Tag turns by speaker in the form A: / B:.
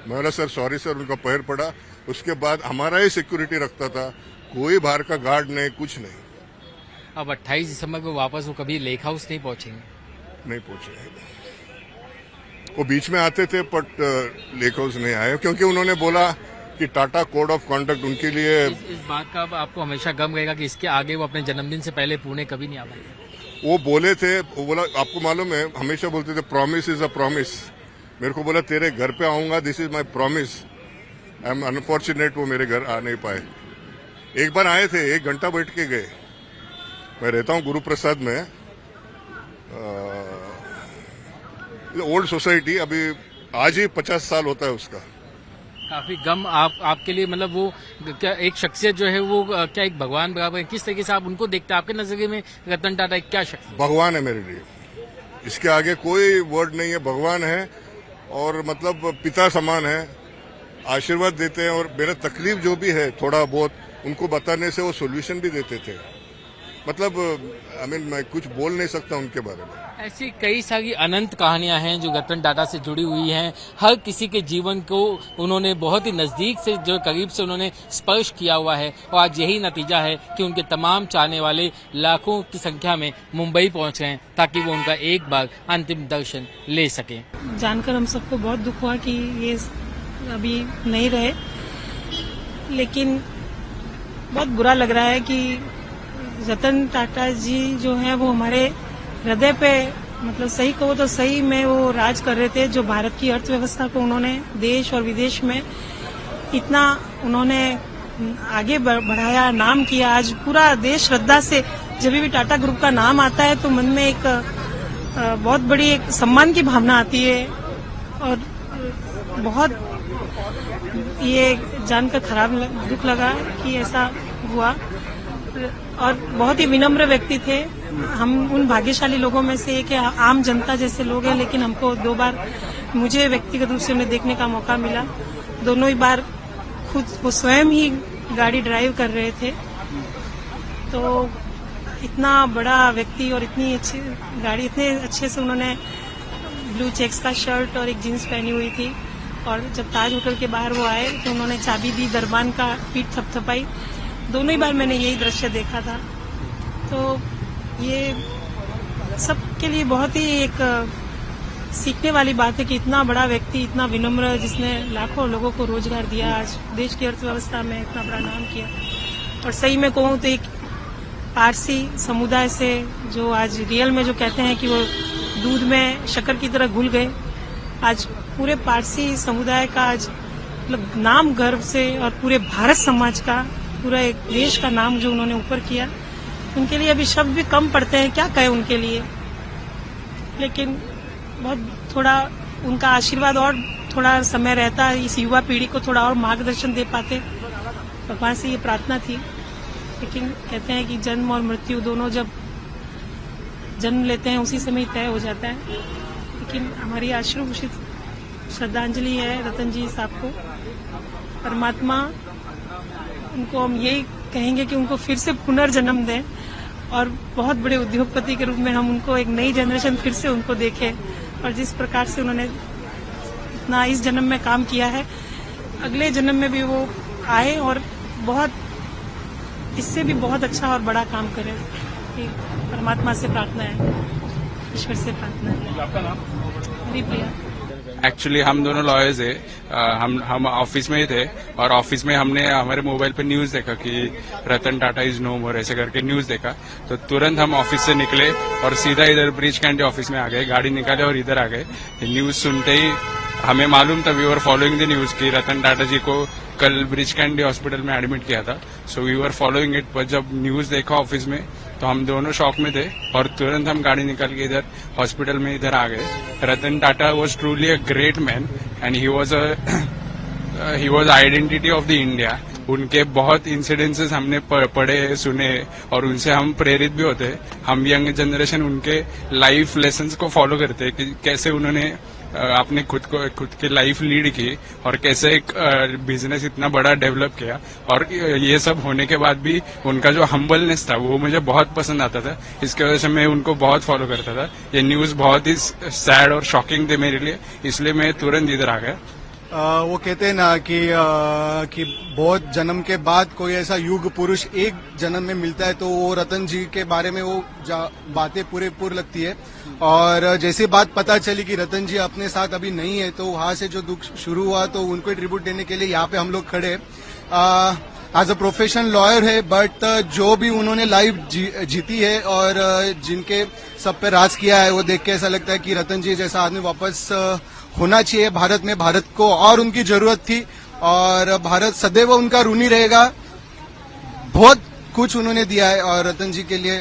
A: मैं बोला sir sorry sir, उनका पैर पड़ा। उसके बाद हमारा ही सिक्योरिटी रखता था, कोई बाहर का गार्ड नहीं, कुछ नहीं।
B: अब 28 दिसंबर को वापस वो कभी लेक हाउस नहीं पहुंचेंगे?
A: नहीं पहुंचे, वो बीच में आते थे बट लेक हाउस नहीं आए, क्योंकि उन्होंने बोला कि टाटा कोड ऑफ कॉन्डक्ट उनके लिए।
B: इस बात का अब आपको हमेशा गम रहेगा कि इसके आगे वो अपने जन्मदिन से पहले पुणे कभी नहीं आ पाएंगे।
A: वो बोले थे, वो बोला, आपको मालूम है हमेशा बोलते थे प्रॉमिस इज अ प्रॉमिस। मेरे को बोला तेरे घर पे आऊंगा, this is my promise. I am unfortunate, वो मेरे घर आ नहीं पाए। एक बार आए थे, 1 घंटा बैठ के गए। मैं रहता हूँ गुरु प्रसाद में, ओल्ड सोसाइटी, अभी आज ही 50 साल होता है उसका।
B: काफी गम आपके लिए, मतलब वो क्या एक शख्सियत जो है वो क्या एक भगवान बराबर है? किस तरीके से आप उनको देखते हैं? आपके नजरिए में रतन टाटा क्या शख्सियत?
A: भगवान है मेरे लिए, इसके आगे कोई वर्ड नहीं है। भगवान है और मतलब पिता समान है, आशीर्वाद देते हैं। और मेरा तकलीफ जो भी है थोड़ा बहुत उनको बताने से वो सोल्यूशन भी देते थे। मतलब मैं कुछ बोल नहीं सकता उनके बारे में।
B: ऐसी कई सारी अनंत कहानियां हैं जो रतन टाटा से जुड़ी हुई हैं। हर किसी के जीवन को उन्होंने बहुत ही नजदीक से, जो करीब से उन्होंने स्पर्श किया हुआ है। और आज यही नतीजा है कि उनके तमाम चाहने वाले लाखों की संख्या में मुंबई पहुंच रहे हैं ताकि वो उनका एक बार अंतिम दर्शन ले सकें।
C: जानकर हम सबको बहुत दुख हुआ कि ये अभी नहीं रहे, लेकिन बहुत बुरा लग रहा है कि रतन टाटा जी जो है वो हमारे हृदय पे, मतलब सही कहो तो सही में वो राज कर रहे थे। जो भारत की अर्थव्यवस्था को उन्होंने देश और विदेश में इतना उन्होंने आगे बढ़ाया, नाम किया। आज पूरा देश श्रद्धा से जब भी टाटा ग्रुप का नाम आता है तो मन में एक बहुत बड़ी एक सम्मान की भावना आती है। और बहुत ये जानकर दुख लगा कि ऐसा हुआ। और बहुत ही विनम्र व्यक्ति थे। हम उन भाग्यशाली लोगों में से एक आम जनता जैसे लोग हैं, लेकिन हमको 2 बार मुझे व्यक्तिगत रूप से उन्हें देखने का मौका मिला। दोनों ही बार खुद वो स्वयं ही गाड़ी ड्राइव कर रहे थे। तो इतना बड़ा व्यक्ति और इतनी अच्छी गाड़ी, इतने अच्छे से उन्होंने ब्लू चेक्स का शर्ट और एक जीन्स पहनी हुई थी। और जब ताज होटल के बाहर वो आए तो उन्होंने चाबी दी, दरबान का पीठ थपथपाई। दोनों ही बार मैंने यही दृश्य देखा था। तो ये सबके लिए बहुत ही एक सीखने वाली बात है कि इतना बड़ा व्यक्ति, इतना विनम्र, जिसने लाखों लोगों को रोजगार दिया, आज देश की अर्थव्यवस्था में इतना बड़ा नाम किया। और सही में कहूँ तो एक पारसी समुदाय से जो आज रियल में जो कहते हैं कि वो दूध में शक्कर की तरह घुल गए, आज पूरे पारसी समुदाय का आज मतलब नाम गर्व से, और पूरे भारत समाज का, पूरा एक देश का नाम जो उन्होंने ऊपर किया, उनके लिए अभी शब्द भी कम पड़ते हैं, क्या कहें उनके लिए। लेकिन बहुत थोड़ा उनका आशीर्वाद और थोड़ा समय रहता, इस युवा पीढ़ी को थोड़ा और मार्गदर्शन दे पाते, भगवान से ये प्रार्थना थी। लेकिन कहते हैं कि जन्म और मृत्यु दोनों जब जन्म लेते हैं उसी समय तय हो जाता है। लेकिन हमारी अश्रुभूषित श्रद्धांजलि है रतन जी साहब को। परमात्मा उनको, हम यही कहेंगे कि उनको फिर से पुनर्जन्म दें और बहुत बड़े उद्योगपति के रूप में हम उनको, एक नई जनरेशन फिर से उनको देखें। और जिस प्रकार से उन्होंने इतना इस जन्म में काम किया है, अगले जन्म में भी वो आए और बहुत इससे भी बहुत अच्छा और बड़ा काम करें। परमात्मा से प्रार्थना है, ईश्वर से प्रार्थना है।
D: आपका नाम?
C: मेरी प्रिया।
D: एक्चुअली हम दोनों लॉयर्स है। हम ऑफिस में ही थे और ऑफिस में हमने हमारे मोबाइल पे न्यूज देखा कि रतन टाटा इज नो मोर, ऐसे करके न्यूज देखा। तो तुरंत हम ऑफिस से निकले और सीधा इधर ब्रिज कैंडी ऑफिस में आ गए, गाड़ी निकाले और इधर आ गए। न्यूज सुनते ही हमें मालूम था, we were following the news कि रतन टाटा जी को कल ब्रिज कैंडी हॉस्पिटल में एडमिट किया था। So we were following it. पर जब न्यूज देखा ऑफिस में तो हम दोनों शॉक में थे और तुरंत हम गाड़ी निकाल के इधर हॉस्पिटल में इधर आ गए। Ratan Tata was truly a great man and he was identity of the India. उनके बहुत इंसिडेंसेस हमने पढ़े, सुने और उनसे हम प्रेरित भी होते। हम यंग जनरेशन उनके लाइफ लेसन्स को फॉलो करते कि कैसे उन्होंने अपने खुद की लाइफ लीड की और कैसे एक बिजनेस इतना बड़ा डेवलप किया। और ये सब होने के बाद भी उनका जो हम्बलनेस था वो मुझे बहुत पसंद आता था। इसकी वजह से मैं उनको बहुत फॉलो करता था। ये न्यूज बहुत ही सैड और शॉकिंग थे मेरे लिए, इसलिए मैं तुरंत इधर आ गया।
E: वो कहते हैं ना कि बहुत जन्म के बाद कोई ऐसा युग पुरुष एक जन्म में मिलता है, तो वो रतन जी के बारे में वो बातें पूरेपूर लगती है। और जैसे बात पता चली कि रतन जी अपने साथ अभी नहीं है, तो वहां से जो दुख शुरू हुआ, तो उनको ट्रिब्यूट देने के लिए यहाँ पे हम लोग खड़े। एज अ प्रोफेशनल लॉयर है, बट जो भी उन्होंने लाइफ जीती है और जिनके सब पे राज किया है, वो देख के ऐसा लगता है कि रतन जी जैसा आदमी वापस होना चाहिए भारत में। भारत को और उनकी जरूरत थी और भारत सदैव उनका ऋणी रहेगा। बहुत कुछ उन्होंने दिया है और रतन जी के लिए